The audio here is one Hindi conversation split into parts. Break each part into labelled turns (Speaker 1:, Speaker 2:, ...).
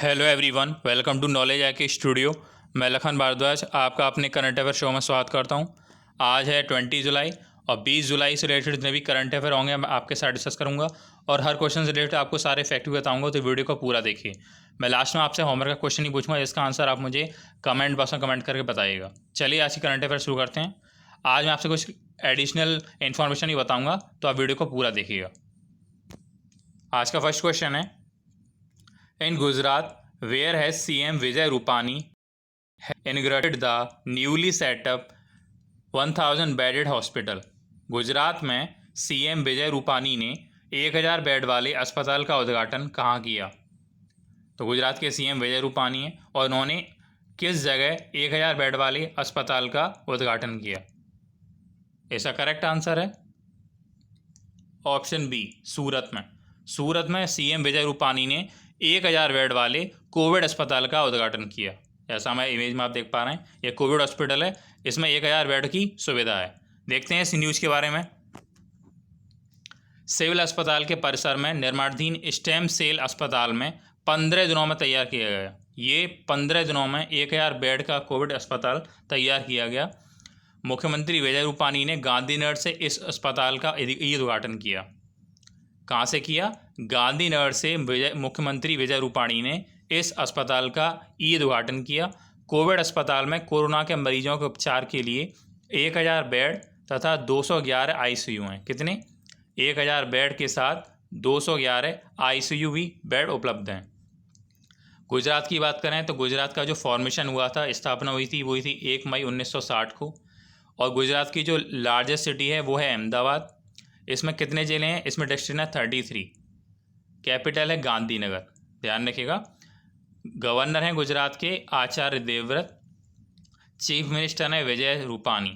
Speaker 1: Hello everyone, welcome to knowledge आई के स्टूडियो। मैं लखन भारद्वाज आपका अपने करंट अफेयर शो में स्वागत करता हूं। आज है 20 जुलाई और 20 जुलाई से रिलेटेड जितने भी करंट अफेयर होंगे मैं आपके साथ डिस्कस करूंगा और हर क्वेश्चन से रिलेटेड आपको सारे फैक्ट भी बताऊंगा, तो वीडियो को पूरा देखिए। मैं लास्ट में आपसे होमवर्क का क्वेश्चन ही पूछूंगा जिसका आंसर आप मुझे कमेंट बॉक्स में कमेंट करके बताइएगा। चलिए आज की करंट अफेयर शुरू करते हैं। आज मैं आपसे कुछ एडिशनल इन्फॉर्मेशन ही बताऊँगा, तो आप वीडियो को पूरा देखिएगा। आज का फर्स्ट क्वेश्चन है, इन Gujarat where has CM Vijay Rupani inaugurated the newly set up 1000 bedded hospital। Gujarat में CM विजय रूपानी ने 1000 बेड वाले अस्पताल का उद्घाटन कहाँ किया? तो गुजरात के CM विजय रूपानी हैं और उन्होंने किस जगह 1000 बेड वाले अस्पताल का उद्घाटन किया? इसका करेक्ट आंसर है ऑप्शन बी, सूरत में। सूरत में CM विजय रूपानी ने 1000 बेड वाले कोविड अस्पताल का उद्घाटन किया। जैसा हमें इमेज में आप देख पा रहे हैं, यह कोविड हॉस्पिटल है, इसमें 1000 बेड की सुविधा है। देखते हैं इस न्यूज़ के बारे में। सिविल अस्पताल के परिसर में निर्माणाधीन स्टेम सेल अस्पताल में 15 दिनों में तैयार किया गया। ये 15 दिनों में 1000 बेड का कोविड अस्पताल तैयार किया गया। मुख्यमंत्री विजय रूपानी ने गांधीनगर से इस अस्पताल का उद्घाटन किया। कहाँ से किया? गांधीनगर से मुख्यमंत्री विजय रूपानी ने इस अस्पताल का उद्घाटन किया। कोविड अस्पताल में कोरोना के मरीजों के उपचार के लिए 1000 बेड तथा 211 ICU हैं। कितने? 1000 बेड के साथ 211 ICU भी बेड उपलब्ध हैं। गुजरात की बात करें तो गुजरात का जो फॉर्मेशन हुआ था, स्थापना हुई थी, वो हुई थी 1 मई 1960 को। और गुजरात की जो लार्जेस्ट सिटी है वो है अहमदाबाद। इसमें कितने ज़िले हैं? इसमें डिस्ट्रिक्ट है 33। कैपिटल है गांधीनगर, ध्यान रखिएगा। गवर्नर हैं गुजरात के आचार्य देवव्रत। चीफ मिनिस्टर हैं विजय रूपानी,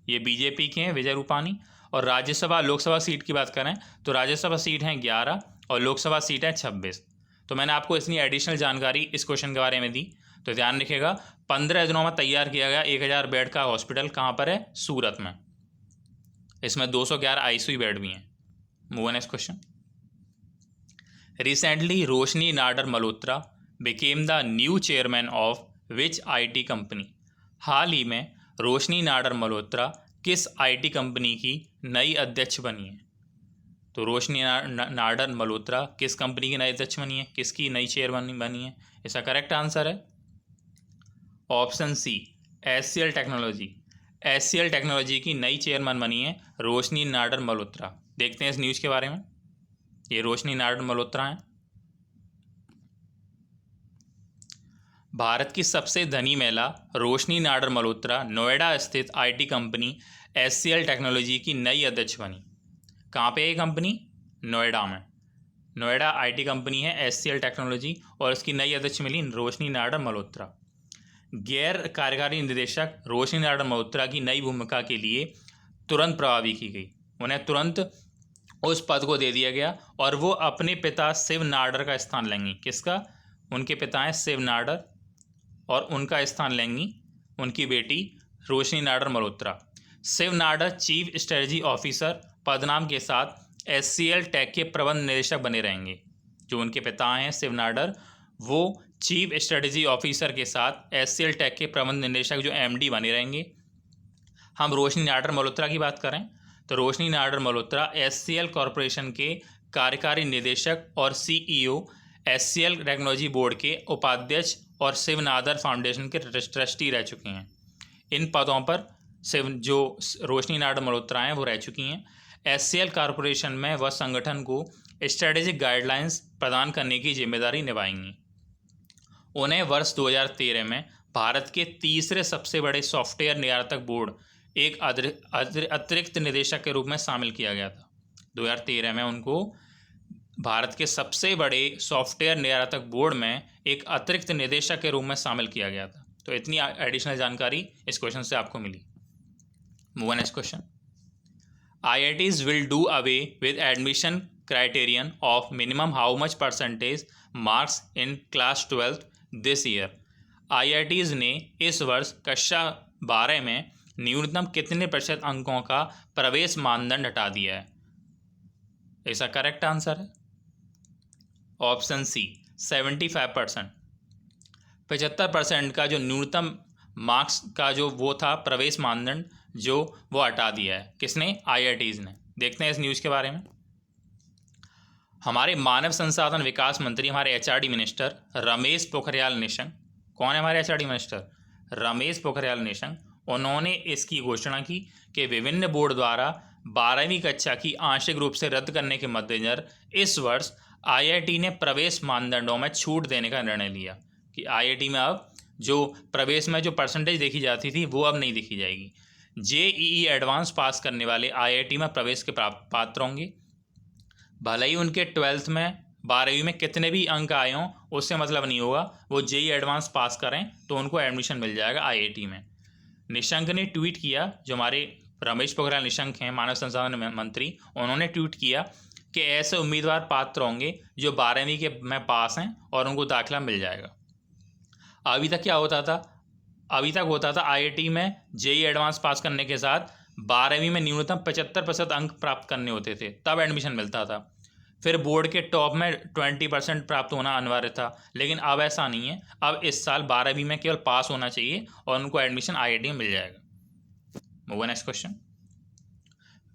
Speaker 1: ये बीजेपी के हैं विजय रूपानी। और राज्यसभा लोकसभा सीट की बात करें तो राज्यसभा सीट हैं 11 और लोकसभा सीट है 26। तो मैंने आपको इतनी एडिशनल जानकारी इस क्वेश्चन के बारे में दी, तो ध्यान रखिएगा। 15 दिनों में तैयार किया गया 1000 बेड का हॉस्पिटल कहाँ पर है? सूरत में। इसमें 211 ICU बेड भी हैं। Move next question. Recently Roshni Nadar Malhotra became the new chairman of which IT company. हाल ही में रोशनी नाडर मल्होत्रा किस IT कंपनी की नई अध्यक्ष बनी है? तो रोशनी नाडर मल्होत्रा किस कंपनी की नई अध्यक्ष बनी है? किसकी नई चेयरमैन बनी है? इसका करेक्ट आंसर है option C, HCL technology. HCL technology की नई चेयरमैन बनी है रोशनी नाडर मल्होत्रा। देखते हैं इस न्यूज़ के बारे में। ये रोशनी नाडर मल्होत्रा हैं। भारत की सबसे धनी महिला रोशनी नाडर मल्होत्रा नोएडा स्थित IT कंपनी HCL टेक्नोलॉजी की नई अध्यक्ष बनी। कहाँ पे है ये कंपनी? नोएडा में। नोएडा IT कंपनी है HCL टेक्नोलॉजी और इसकी नई अध्यक्ष मिली रोशनी नाडर मल्होत्रा। गैर कार्यकारी निदेशक रोशनी नाडर मल्होत्रा की नई भूमिका के लिए तुरंत प्रभावी की गई। उन्हें तुरंत उस पद को दे दिया गया और वो अपने पिता शिव नाडर का स्थान लेंगी। किसका? उनके पिता हैं शिव नाडर और उनका स्थान लेंगी उनकी बेटी Roshni Nadar Malhotra. Shiv Nadar chief strategy officer पदनाम के साथ HCL टेक के प्रबंध निदेशक बने रहेंगे। जो उनके पिता हैं शिव नाडर, वो चीफ स्ट्रेटजी ऑफिसर के साथ HCL टेक के प्रबंध निदेशक जो MD बने रहेंगे। हम रोशनी नाडर मल्होत्रा की बात करें तो रोशनी नाडर मल्होत्रा HCL कॉरपोरेशन के कार्यकारी निदेशक और CEO, HCL टेक्नोलॉजी बोर्ड के उपाध्यक्ष और शिव नाडर फाउंडेशन के ट्रस्टी रह चुके हैं। इन पदों पर जो रोशनी नाडर मल्होत्रा हैं वो रह चुकी हैं। HCL कॉरपोरेशन में वह संगठन को स्ट्रेटेजिक गाइडलाइंस प्रदान करने की जिम्मेदारी निभाएंगी। उन्हें वर्ष 2013 में भारत के तीसरे सबसे बड़े सॉफ्टवेयर निर्यातक बोर्ड एक अतिरिक्त निदेशक के रूप में शामिल किया गया था। 2013 में उनको भारत के सबसे बड़े सॉफ्टवेयर निर्यातक बोर्ड में एक अतिरिक्त निदेशक के रूप में शामिल किया गया था। तो इतनी एडिशनल जानकारी इस क्वेश्चन से आपको मिली। Move next question. IITs will do away with admission criterion of minimum how much percentage marks in class 12th this year। IITs ने इस वर्ष कक्षा 12 में न्यूनतम कितने प्रतिशत अंकों का प्रवेश मानदंड हटा दिया है? इसका करेक्ट आंसर है ऑप्शन सी, 75%। 75% का जो न्यूनतम मार्क्स का जो वो था प्रवेश मानदंड जो वो हटा दिया है। किसने? IITs ने। देखते हैं इस न्यूज़ के बारे में। हमारे मानव संसाधन विकास मंत्री, हमारे HRD मिनिस्टर रमेश पोखरियाल निशंक, कौन है हमारे HRD मिनिस्टर? रमेश पोखरियाल निशंक। उन्होंने इसकी घोषणा की कि विभिन्न बोर्ड द्वारा 12वीं कक्षा की आंशिक रूप से रद्द करने के मद्देनजर इस वर्ष IIT ने प्रवेश मानदंडों में छूट देने का निर्णय लिया कि IIT में अब जो प्रवेश में जो परसेंटेज देखी जाती थी वो अब नहीं देखी जाएगी। JEE एडवांस पास करने वाले IIT में प्रवेश के पात्र होंगे। भले ही उनके 12th में 12वीं में कितने भी अंक आए हों, उससे मतलब नहीं होगा। वो JEE एडवांस पास करें तो उनको एडमिशन मिल जाएगा IIT में। निशंक ने ट्वीट किया, जो हमारे रमेश पोखरियाल निशंक हैं मानव संसाधन मंत्री, उन्होंने ट्वीट किया कि ऐसे उम्मीदवार पात्र होंगे जो 12वीं के में पास हैं और उनको दाखिला मिल जाएगा। अभी तक क्या होता था? अभी तक होता था IIT में JEE एडवांस पास करने के साथ 12वीं में न्यूनतम 75% अंक प्राप्त करने होते थे, तब एडमिशन मिलता था। फिर बोर्ड के टॉप में 20% प्राप्त होना अनिवार्य था, लेकिन अब ऐसा नहीं है। अब इस साल 12वीं में केवल पास होना चाहिए और उनको एडमिशन IIT में मिल जाएगा। Move on next question.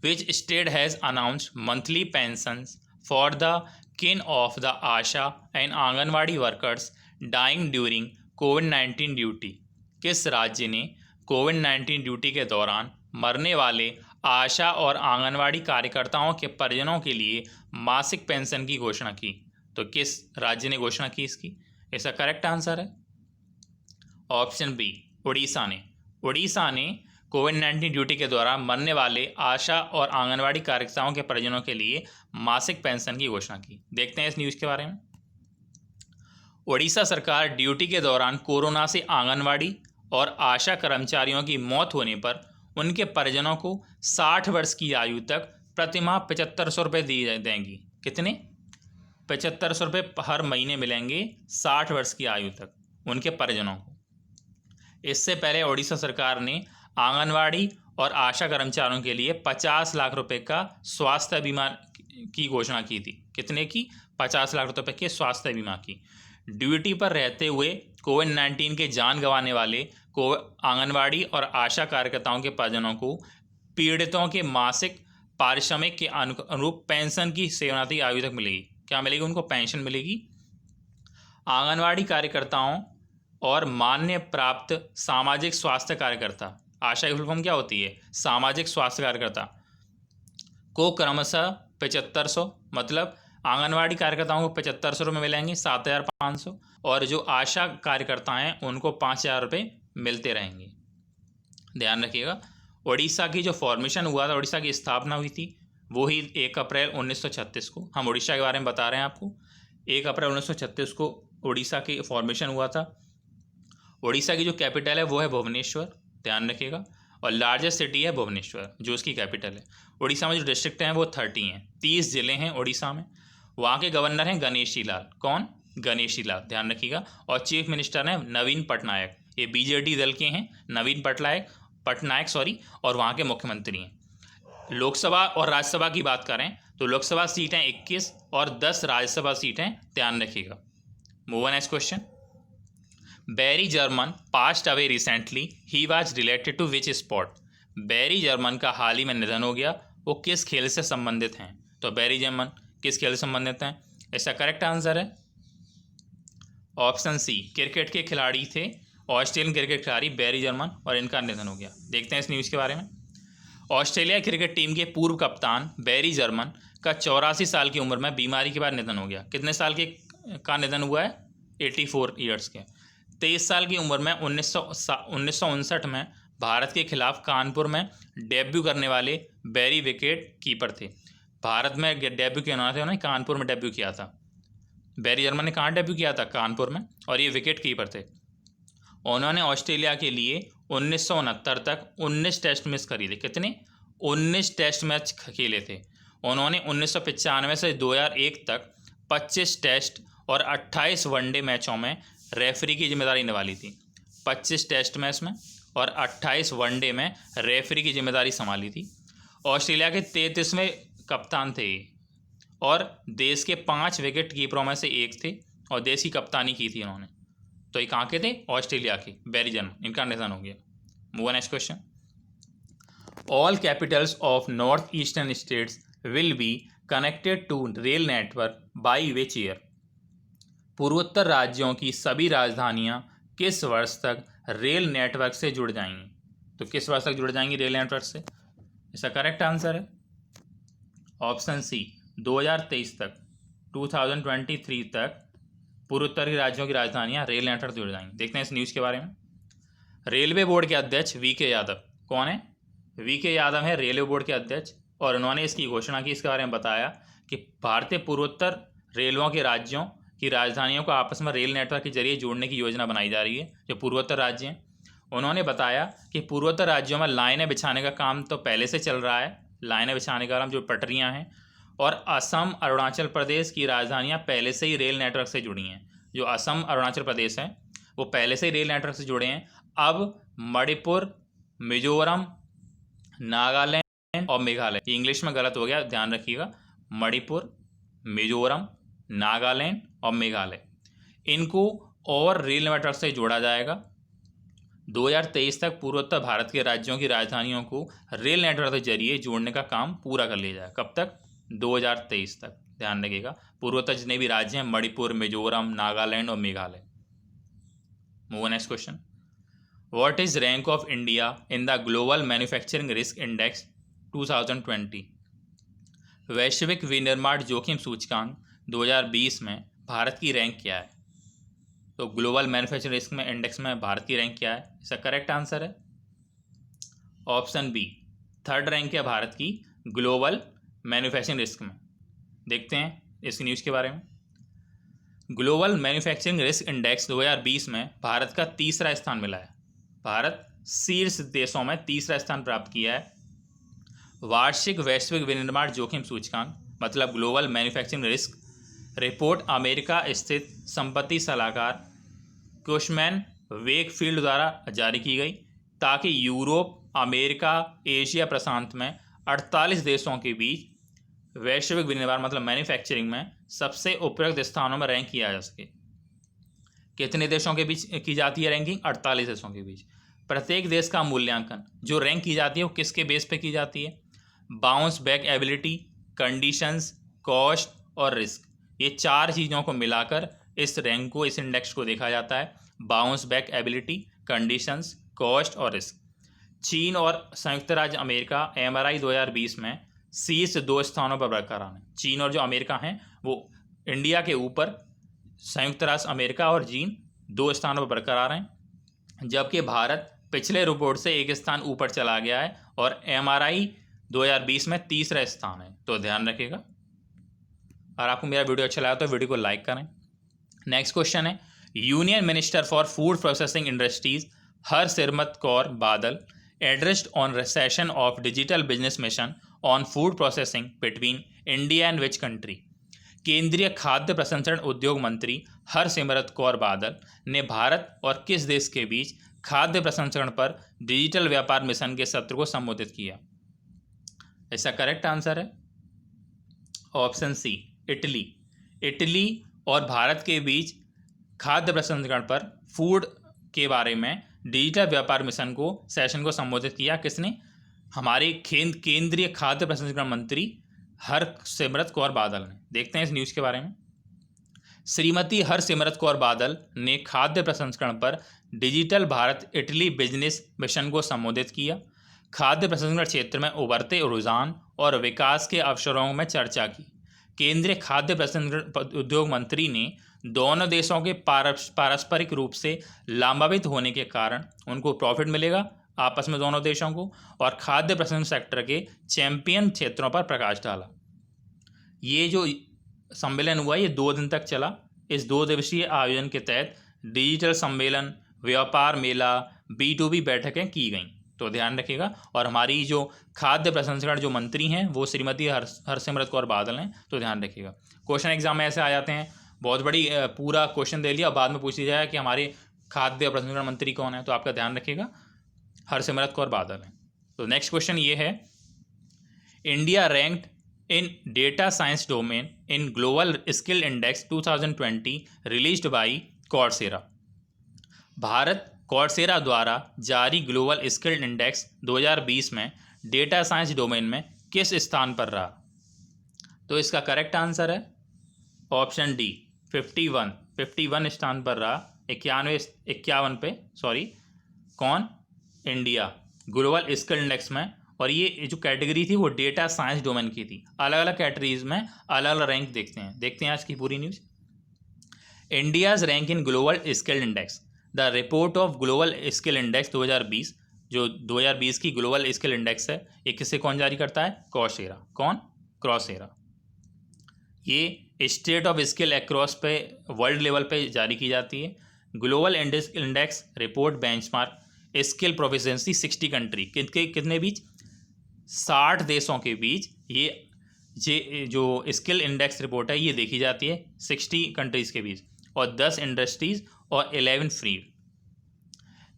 Speaker 1: Which state has announced monthly pensions for the kin of the ASHA and anganwadi workers dying during COVID-19 duty? किस राज्य ने कोविड-19 ड्यूटी के दौरान मरने वाले आशा और आंगनवाड़ी कार्यकर्ताओं के परिजनों के लिए मासिक पेंशन की घोषणा की? तो किस राज्य ने घोषणा की इसकी? इसका करेक्ट आंसर है ऑप्शन बी, उड़ीसा ने। उड़ीसा ने कोविड-19 ड्यूटी के दौरान मरने वाले आशा और आंगनवाड़ी कार्यकर्ताओं के परिजनों के लिए मासिक पेंशन की घोषणा की। देखते हैं इस न्यूज़ के बारे में। उड़ीसा सरकार ड्यूटी के दौरान कोरोना से आंगनवाड़ी और आशा कर्मचारियों की मौत होने पर उनके परिजनों को 60 वर्ष की आयु तक प्रतिमाह 7500 रुपये दिए देंगी। कितने? 7500 रुपये हर महीने मिलेंगे 60 वर्ष की आयु तक उनके परिजनों को। इससे पहले उड़ीसा सरकार ने आंगनवाड़ी और आशा कर्मचारियों के लिए 50 लाख रुपए का स्वास्थ्य बीमा की घोषणा की थी। कितने की? 50 लाख रुपए के स्वास्थ्य बीमा की। ड्यूटी पर रहते हुए कोविड-19 के जान गंवाने वाले आंगनवाड़ी और आशा कार्यकर्ताओं के परिजनों को पीड़ितों के मासिक पारिश्रमिक के अनुरूप पेंशन की सेवानिवृत्ति आयु तक मिलेगी। क्या मिलेगी? उनको पेंशन मिलेगी। आंगनवाड़ी कार्यकर्ताओं और मान्य प्राप्त सामाजिक स्वास्थ्य कार्यकर्ता, आशा की फुल फॉर्म क्या होती है? सामाजिक स्वास्थ्य कार्यकर्ता, को क्रमशः 7500, मतलब आंगनवाड़ी कार्यकर्ताओं को 7500 रुपये मिलेंगे, 7500, और जो आशा कार्यकर्ता हैं उनको 5000 रुपये मिलते रहेंगे। ध्यान रखिएगा, उड़ीसा की जो फॉर्मेशन हुआ था, उड़ीसा की स्थापना हुई थी वो ही 1 अप्रैल 1936 को। हम उड़ीसा के बारे में बता रहे हैं आपको। 1 अप्रैल 1936 को उड़ीसा की फॉर्मेशन हुआ था। उड़ीसा की जो कैपिटल है वो है भुवनेश्वर, ध्यान रखिएगा, और लार्जेस्ट सिटी है भुवनेश्वर जो उसकी कैपिटल है। उड़ीसा में जो डिस्ट्रिक्ट हैं वो 30 हैं, 30 जिले हैं उड़ीसा में। वहाँ के गवर्नर हैं गणेशी लाल। कौन? गणेशी लाल, ध्यान रखिएगा। और चीफ मिनिस्टर हैं नवीन पटनायक। ये BJD दल के हैं, नवीन पटनायक सॉरी, और वहाँ के मुख्यमंत्री हैं। लोकसभा और राज्यसभा की बात करें तो लोकसभा सीटें 21 और 10 राज्यसभा सीटें, ध्यान रखिएगा। Move on next question. Barry Jarman passed away recently, he was related to which sport? Barry Jarman का हाल ही में निधन हो गया, वो किस खेल से संबंधित हैं? तो बैरी जर्मन किस खेल से संबंधित हैं? इसका करेक्ट आंसर है ऑप्शन सी, क्रिकेट के खिलाड़ी थे, ऑस्ट्रेलियन क्रिकेट खिलाड़ी बैरी जर्मन, और इनका निधन हो गया। देखते हैं इस न्यूज़ के बारे में। ऑस्ट्रेलिया क्रिकेट टीम के पूर्व कप्तान बैरी जर्मन का 84 साल की उम्र में बीमारी के बाद निधन हो गया। कितने साल के का निधन हुआ है? 84 ईयर्स के। 23 साल की उम्र में 1959 में भारत के खिलाफ कानपुर में डेब्यू करने वाले बैरी विकेट कीपर थे। भारत में डेब्यू किया उन्होंने कानपुर में डेब्यू किया था। बैरी जर्मन ने कहाँ डेब्यू किया था? कानपुर में, और ये विकेट कीपर थे। उन्होंने ऑस्ट्रेलिया के लिए 1969 तक 19 टेस्ट मैच खरीदे। कितने? 19 टेस्ट मैच खेले थे। उन्होंने 1995 से 2001 तक 25 टेस्ट और 28 वनडे मैचों में रेफरी की जिम्मेदारी निभाली थी। 25 टेस्ट मैच में और 28 वनडे में रेफरी की जिम्मेदारी संभाली थी। ऑस्ट्रेलिया के 33वें कप्तान थे और देश के 5 विकेट कीपरों में से एक थे, और देश की कप्तानी की थी उन्होंने। तो ये कहाँ के थे? ऑस्ट्रेलिया के, बेरिजन, इनका निधन हो गया। Move next question. All capitals of north eastern states will be connected to rail network by which year? पूर्वोत्तर राज्यों की सभी राजधानियां किस वर्ष तक रेल नेटवर्क से जुड़ जाएंगी? तो किस वर्ष तक जुड़ जाएंगी रेल नेटवर्क से? इसका करेक्ट आंसर है ऑप्शन सी 2023 तक, 2023 तक पूर्वोत्तर के राज्यों की राजधानियां रेल नेटवर्क से जुड़ जाएंगी। देखते हैं इस न्यूज़ के बारे में। रेलवे बोर्ड के अध्यक्ष वीके यादव, कौन है? वीके यादव है रेलवे बोर्ड के अध्यक्ष, और उन्होंने इसकी घोषणा की, इसके बारे में बताया कि भारतीय पूर्वोत्तर रेलवों के राज्यों की राजधानियों को आपस में रेल नेटवर्क के जरिए जोड़ने की योजना बनाई जा रही है, जो पूर्वोत्तर राज्य हैं। उन्होंने बताया कि पूर्वोत्तर राज्यों में लाइनें बिछाने का काम तो पहले से चल रहा है, लाइनें बिछाने का काम, जो पटरियां हैं, और असम अरुणाचल प्रदेश की राजधानियां पहले से ही रेल नेटवर्क से जुड़ी हैं। जो असम अरुणाचल प्रदेश हैं वो पहले से ही रेल नेटवर्क से जुड़े हैं। अब मणिपुर, मिजोरम, नागालैंड और मेघालय, ये इंग्लिश में गलत हो गया, ध्यान रखिएगा, मणिपुर, मिजोरम, नागालैंड और मेघालय, इनको और रेल नेटवर्क से जोड़ा जाएगा। 2023 तक पूर्वोत्तर भारत के राज्यों की राजधानियों को रेल नेटवर्क के जरिए जोड़ने का काम पूरा कर लिया जाए। कब तक? 2023 तक, ध्यान रखिएगा। पूर्वोत्तर जितने भी राज्य हैं, मणिपुर, मिजोरम, नागालैंड और Meghalaya. Move next question. What is rank of India in the global manufacturing risk index 2020? वैश्विक विनिर्माण जोखिम सूचकांक 2020 में भारत की रैंक क्या है? तो ग्लोबल मैन्युफैक्चरिंग रिस्क में इंडेक्स में भारत की रैंक क्या है? इसका करेक्ट आंसर है ऑप्शन बी, 3rd रैंक है भारत की ग्लोबल मैन्युफैक्चरिंग रिस्क में। देखते हैं इस न्यूज़ के बारे में। ग्लोबल मैन्युफैक्चरिंग रिस्क इंडेक्स 2020 में भारत का 3रा स्थान मिला है। भारत शीर्ष देशों में 3रा स्थान प्राप्त किया है। वार्षिक वैश्विक विनिर्माण जोखिम सूचकांक, मतलब global manufacturing risk report, America स्थित संपत्ति सलाहकार कुशमैन वेकफील्ड द्वारा जारी की गई, ताकि यूरोप, अमेरिका, एशिया प्रशांत में 48 देशों के बीच वैश्विक विनिर्माण मतलब मैन्युफैक्चरिंग में सबसे उपयुक्त स्थानों में रैंक किया जा सके। कितने देशों के बीच की जाती है रैंकिंग? 48 देशों के बीच। प्रत्येक देश का मूल्यांकन, जो रैंक की जाती है, वो किसके बेस पे की जाती है? Bounce back ability, conditions, cost और रिस्क, ये 4 चीज़ों को मिलाकर इस रैंक को, इस इंडेक्स को देखा जाता है। Bounce back ability, conditions, cost और रिस्क। चीन और संयुक्त राज्य अमेरिका MRI 2020 में शीर्ष 2 स्थानों पर बरकरार हैं। चीन और जो अमेरिका हैं वो इंडिया के ऊपर, संयुक्त राष्ट्र अमेरिका और चीन 2 स्थानों पर बरकरार हैं, जबकि भारत पिछले रिपोर्ट से 1 स्थान ऊपर चला गया है और MRI 2020 में 3रा स्थान है। तो ध्यान रखिएगा। और आपको मेरा वीडियो अच्छा लगा तो वीडियो को लाइक करें। नेक्स्ट क्वेश्चन है, union minister for food processing industries Harsimrat Kaur Badal addressed on recession of digital business mission on food processing between India and which country? केंद्रीय खाद्य प्रसंस्करण उद्योग मंत्री हरसिमरत कौर बादल ने भारत और किस देश के बीच खाद्य प्रसंस्करण पर डिजिटल व्यापार मिशन के सत्र को संबोधित किया? इसका करेक्ट आंसर है ऑप्शन सी, इटली। इटली और भारत के बीच खाद्य प्रसंस्करण पर, फूड के बारे में डिजिटल व्यापार मिशन को, सेशन को संबोधित किया किसने? हमारे केंद्रीय खाद्य प्रसंस्करण मंत्री हरसिमरत कौर बादल ने। देखते हैं इस न्यूज़ के बारे में। श्रीमती हरसिमरत कौर बादल ने खाद्य प्रसंस्करण पर digital Bharat Italy business mission को संबोधित किया। खाद्य प्रसंस्करण क्षेत्र में उभरते रुझान और विकास के अवसरों में चर्चा की। केंद्रीय खाद्य प्रसंस्करण उद्योग मंत्री ने दोनों देशों के पारस्परिक रूप से लाभान्वित होने के कारण उनको प्रॉफिट मिलेगा आपस में दोनों देशों को, और खाद्य प्रसंस्करण सेक्टर के चैंपियन क्षेत्रों पर प्रकाश डाला। ये जो सम्मेलन हुआ ये 2 दिन तक चला। इस 2 दिवसीय आयोजन के तहत डिजिटल सम्मेलन, व्यापार मेला, B2B बैठकें की गईं। तो ध्यान रखिएगा। और हमारी जो खाद्य प्रसंस्करण जो मंत्री हैं वो श्रीमती हरसिमरत कौर बादल हैं। तो ध्यान रखिएगा। क्वेश्चन एग्जाम में ऐसे आ जाते हैं, बहुत बड़ी पूरा क्वेश्चन दे लिया, बाद में पूछ लिया जाए कि हमारे खाद्य प्रसंस्करण मंत्री कौन है, तो आपका ध्यान रखिएगा हरसिमरत कौर बादल है। तो नेक्स्ट क्वेश्चन ये है, India ranked in data science domain in global skill index 2020 released by Coursera. Bharat Coursera द्वारा जारी ग्लोबल स्किल इंडेक्स 2020 में डेटा साइंस डोमेन में किस स्थान पर रहा? तो इसका करेक्ट आंसर है ऑप्शन डी 51 स्थान पर रहा। 51 पे सॉरी कौन? इंडिया ग्लोबल स्किल इंडेक्स में। और ये जो कैटेगरी थी वो डेटा साइंस डोमेन की थी। अलग अलग कैटेगरीज में अलग अलग रैंक देखते हैं आज की पूरी news. India's rank in global skill index. The report of global skill index 2020, जो 2020 की ग्लोबल स्किल इंडेक्स है, ये किसे कौन जारी करता है? कॉर्सेरा। कौन? क्रॉसेरा। ये स्टेट ऑफ स्किल अक्रॉस पे वर्ल्ड लेवल पे जारी की जाती है। Global index report benchmark skill proficiency 60 country, कितने बीच? 60 देशों के बीच ये जो स्किल इंडेक्स रिपोर्ट है ये देखी जाती है 60 कंट्रीज़ के बीच, और 10 इंडस्ट्रीज़ और 11 फील्ड।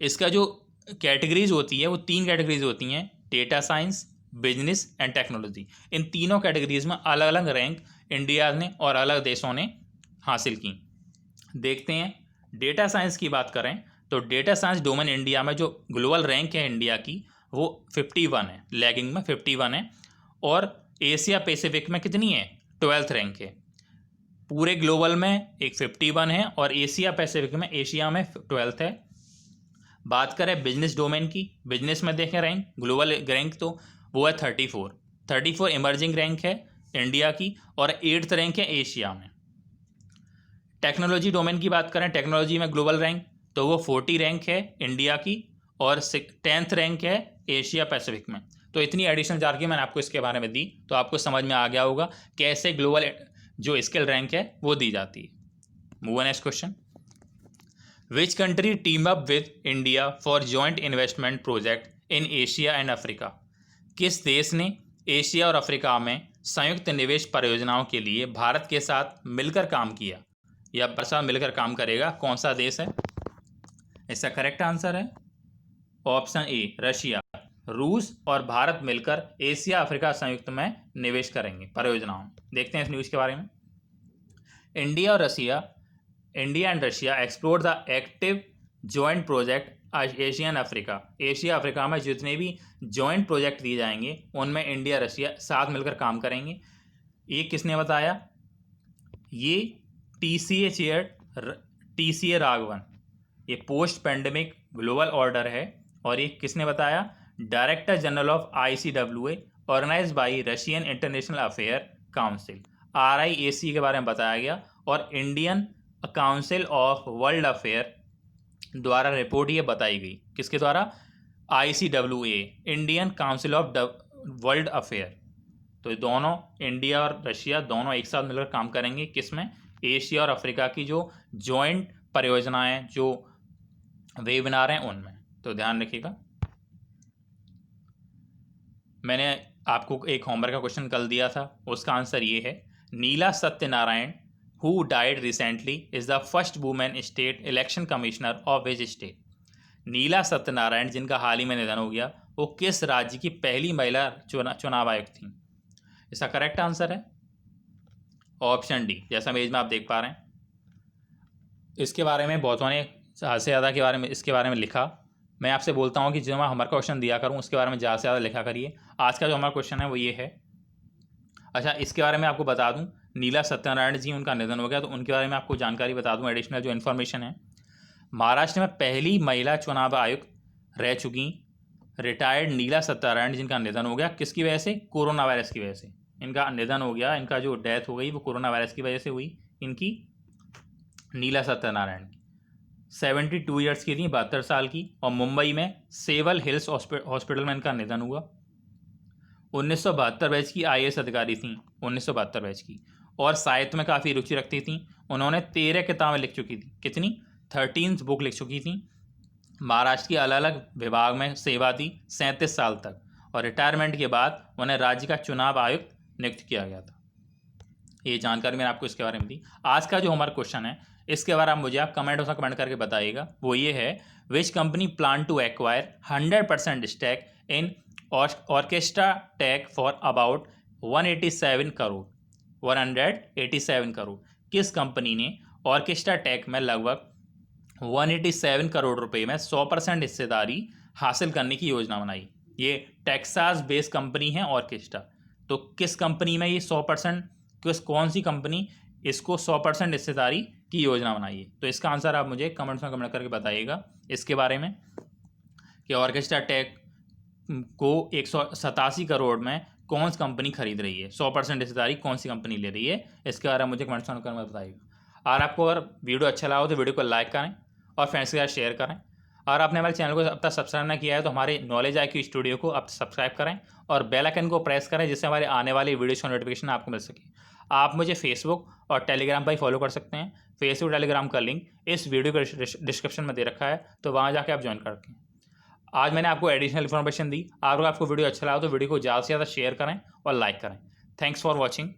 Speaker 1: इसका जो कैटेगरीज होती है वो 3 कैटेगरीज होती हैं, data science, business and technology. इन तीनों कैटेगरीज में अलग अलग रैंक इंडिया ने और अलग देशों ने हासिल की। देखते हैं डेटा साइंस की बात करें तो डेटा साइंस डोमेन इंडिया में जो ग्लोबल रैंक है इंडिया की वो 51 है, लैगिंग में 51 है। और एशिया पैसिफिक में कितनी है? 12th रैंक है। पूरे ग्लोबल में एक 51 है और एशिया पैसिफिक में, एशिया में 12th है। बात करें बिजनेस डोमेन की, बिजनेस में देखें रैंक, ग्लोबल रैंक तो वो है 34 इमर्जिंग रैंक है इंडिया की, और 8th रैंक है एशिया में। टेक्नोलॉजी डोमेन की बात करें, टेक्नोलॉजी में ग्लोबल रैंक तो वो 40 रैंक है इंडिया की, और 10th रैंक है एशिया पैसिफिक में। तो इतनी एडिशनल जानकारी मैंने आपको इसके बारे में दी, तो आपको समझ में आ गया होगा कैसे ग्लोबल जो स्किल रैंक है वो दी जाती है। Move on next question. Which country team up with India for joint investment project in Asia and Africa? किस देश ने एशिया और अफ्रीका में संयुक्त निवेश परियोजनाओं के लिए भारत के साथ मिलकर काम किया, या भारत के साथ मिलकर काम करेगा? कौन सा देश है? इसका करेक्ट आंसर है ऑप्शन ए रशिया। रूस और भारत मिलकर एशिया अफ्रीका संयुक्त में निवेश करेंगे परियोजनाओं। देखते हैं इस न्यूज़ के बारे में। India and Russia explore the active joint project Asian Africa. Asia Africa में जितने भी जॉइंट प्रोजेक्ट दिए जाएंगे उनमें इंडिया रशिया साथ मिलकर काम करेंगे। ये किसने बताया? ये TCA चेयर TCA राघवन। ये पोस्ट पेंडेमिक ग्लोबल ऑर्डर है, और ये किसने बताया? Director general of ICWA organise by Russian international affair council, RIAC के बारे में बताया गया। और Indian council of world affair द्वारा रिपोर्ट ये बताई गई। किसके द्वारा? ICWA, Indian council of world affair. तो दोनों, इंडिया और रशिया दोनों एक साथ मिलकर काम करेंगे किसमें? एशिया और अफ्रीका की जो जॉइंट परियोजनाएं, जो वेबिनार हैं उनमें। तो ध्यान रखिएगा। मैंने आपको एक होमवर्क का क्वेश्चन कल दिया था, उसका आंसर ये है। Neela Satyanarayan who died recently is the first women state election commissioner of which state? Neela Satyanarayan जिनका हाल ही में निधन हो गया, वो किस राज्य की पहली महिला चुनाव आयुक्त थी? इसका करेक्ट आंसर है ऑप्शन डी, जैसा इमेज में आप देख पा रहे हैं। इसके बारे में बहुतों ने ज़्यादा से ज़्यादा इसके बारे में लिखा। मैं आपसे बोलता हूँ कि जो मैं हमारा क्वेश्चन दिया करूँ उसके बारे में ज़्यादा से ज़्यादा लिखा करिए। आज का जो हमारा क्वेश्चन है वो ये है। अच्छा, इसके बारे में आपको बता दूं, नीला सत्यनारायण जी उनका निधन हो गया, तो उनके बारे में आपको जानकारी बता दूं, एडिशनल जो इन्फॉर्मेशन है। महाराष्ट्र में पहली महिला चुनाव आयुक्त रह चुकी रिटायर्ड नीला सत्यनारायण जिनका निधन हो गया, किसकी वजह से? कोरोना वायरस की वजह से इनका निधन हो गया। इनका जो डेथ हो गई वो कोरोना वायरस की वजह से हुई इनकी, नीला सत्यनारायण। 72 ईयर्स की थी, 72 साल की, और मुंबई में सेवल हिल्स हॉस्पिटल में इनका निधन हुआ। 1972 बैच की IAS अधिकारी थी, 1972 बैच की, और साहित्य में काफ़ी रुचि रखती थी। उन्होंने 13 किताबें लिख चुकी थी। कितनी? 13 बुक लिख चुकी थी। महाराष्ट्र की अलग अलग विभाग में सेवा दी 37 साल तक, और रिटायरमेंट के बाद उन्हें राज्य का चुनाव आयुक्त नियुक्त किया गया था। ये जानकारी मैंने आपको इसके बारे में दी। आज का जो हमारा क्वेश्चन है इसके बारे में मुझे आप कमेंट करके बताइएगा। वो ये है, which company plan to acquire 100% stake in orchestra tech for about 187 crore? किस कंपनी ने ऑर्केस्ट्रा टेक में लगभग 187 करोड़ रुपए में 100% हिस्सेदारी हासिल करने की योजना बनाई। ये टेक्सास बेस्ड कंपनी है ऑर्केस्ट्रा। तो किस कंपनी में ये 100%, कौन सी कंपनी इसको 100% हिस्सेदारी की योजना बनाई है? तो इसका आंसर आप मुझे कमेंट्स में कमेंट करके बताइएगा इसके बारे में कि ऑर्केस्ट्रा टेक को 187 करोड़ में कौन सी कंपनी खरीद रही है, 100% हिस्सेदारी कौन सी कंपनी ले रही है, इसके बारे में मुझे कमेंट्स में बताइएगा। और आपको अगर वीडियो अच्छा लगा हो तो वीडियो को लाइक करें और फ्रेंड्स के साथ शेयर करें। और आपने हमारे चैनल को अब तक सब्सक्राइब ना किया है तो हमारे नॉलेज IQ स्टूडियो को अब सब्सक्राइब करें और बेल आइकन को प्रेस करें, जिससे हमारे आने वाली वीडियोस का नोटिफिकेशन आपको मिल सके। आप मुझे फेसबुक और टेलीग्राम पर फॉलो कर सकते हैं। फेसबुक टेलीग्राम का लिंक इस वीडियो के डिस्क्रिप्शन में दे रखा है, तो वहाँ जाके आप ज्वाइन कर सकें। आज मैंने आपको एडिशनल इन्फॉर्मेशन दी। अगर आपको वीडियो अच्छा लगा तो वीडियो को ज़्यादा से ज़्यादा शेयर करें और लाइक करें। Thanks for watching.